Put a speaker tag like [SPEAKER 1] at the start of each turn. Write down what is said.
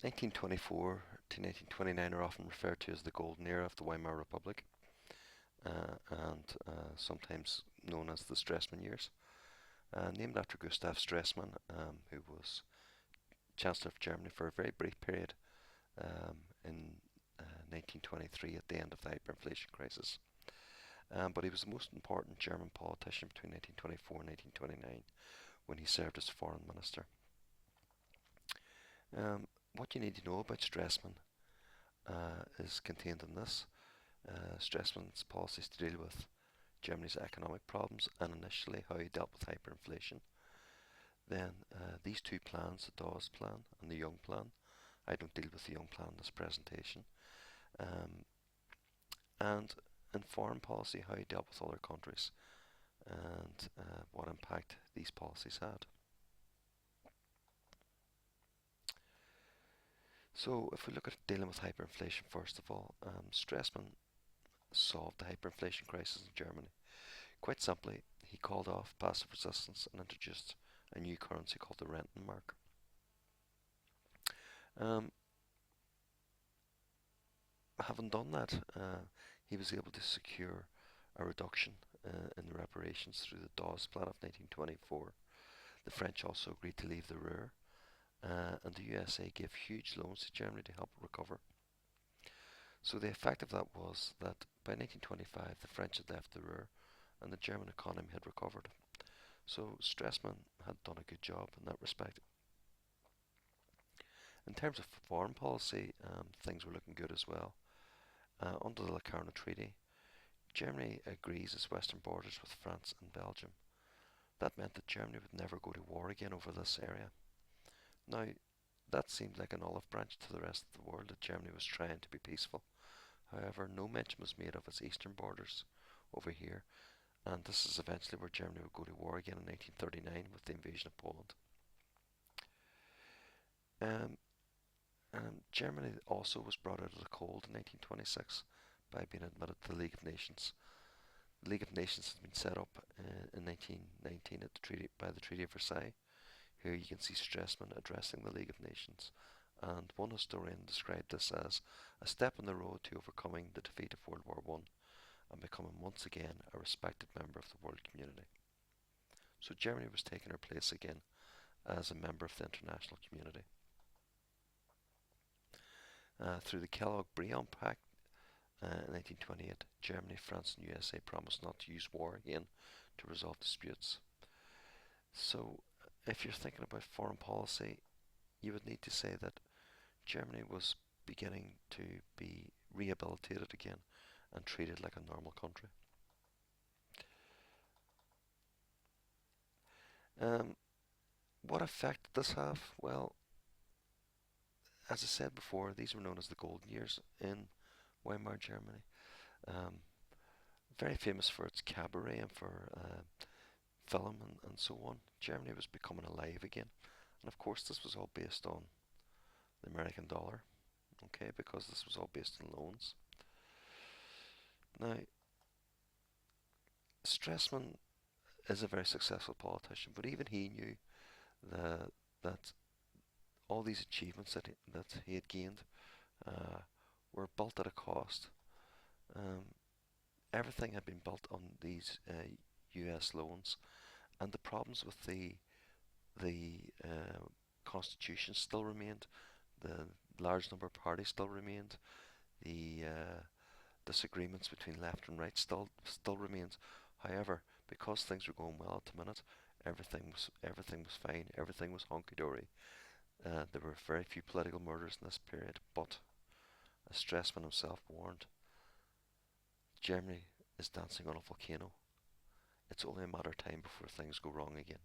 [SPEAKER 1] 1924 to 1929 are often referred to as the golden era of the Weimar Republic, and sometimes known as the Stresemann years, named after Gustav Stresemann, who was Chancellor of Germany for a very brief period in 1923 at the end of the hyperinflation crisis. But he was the most important German politician between 1924 and 1929 when he served as foreign minister. What you need to know about Stresemann is contained in this. Stresemann's policies to deal with Germany's economic problems, and initially how he dealt with hyperinflation. Then these two plans, the Dawes plan and the Young plan. I don't deal with the Young plan in this presentation. And in foreign policy, how he dealt with other countries and what impact these policies had. So if we look at dealing with hyperinflation first of all, Stresemann solved the hyperinflation crisis in Germany. Quite simply, he called off passive resistance and introduced a new currency called the Rentenmark. Having done that, he was able to secure a reduction in the reparations through the Dawes Plan of 1924. The French also agreed to leave the Ruhr, and the USA gave huge loans to Germany to help recover. So the effect of that was that by 1925 the French had left the Ruhr and the German economy had recovered. So Stresemann had done a good job in that respect. In terms of foreign policy, things were looking good as well. Under the Locarno Treaty, Germany agrees its western borders with France and Belgium. That meant that Germany would never go to war again over this area. Now, that seemed like an olive branch to the rest of the world, that Germany was trying to be peaceful. However, no mention was made of its eastern borders over here, and this is eventually where Germany would go to war again in 1939 with the invasion of Poland. Germany also was brought out of the cold in 1926 by being admitted to the League of Nations. The League of Nations had been set up in 1919 by the Treaty of Versailles. Here you can see Stresemann addressing the League of Nations, and one historian described this as a step on the road to overcoming the defeat of World War I and becoming once again a respected member of the world community. So Germany was taking her place again as a member of the international community. Through the Kellogg-Briand Pact in 1928, Germany, France and USA promised not to use war again to resolve disputes. So if you're thinking about foreign policy, you would need to say that Germany was beginning to be rehabilitated again and treated like a normal country. What effect did this have? Well, as I said before, these were known as the golden years in Weimar Germany. Very famous for its cabaret and for film and so on. Germany was becoming alive again, and of course this was all based on the American dollar, okay, because this was all based on loans. Now, Stresemann is a very successful politician, but even he knew that all these achievements that he had gained were built at a cost. Everything had been built on these US loans, and the problems with the constitution still remained. The large number of parties still remained. The disagreements between left and right still remained. However, because things were going well at the minute, everything was fine. Everything was honky dory. There were very few political murders in this period, but as Stresemann himself warned, Germany is dancing on a volcano. It's only a matter of time before things go wrong again.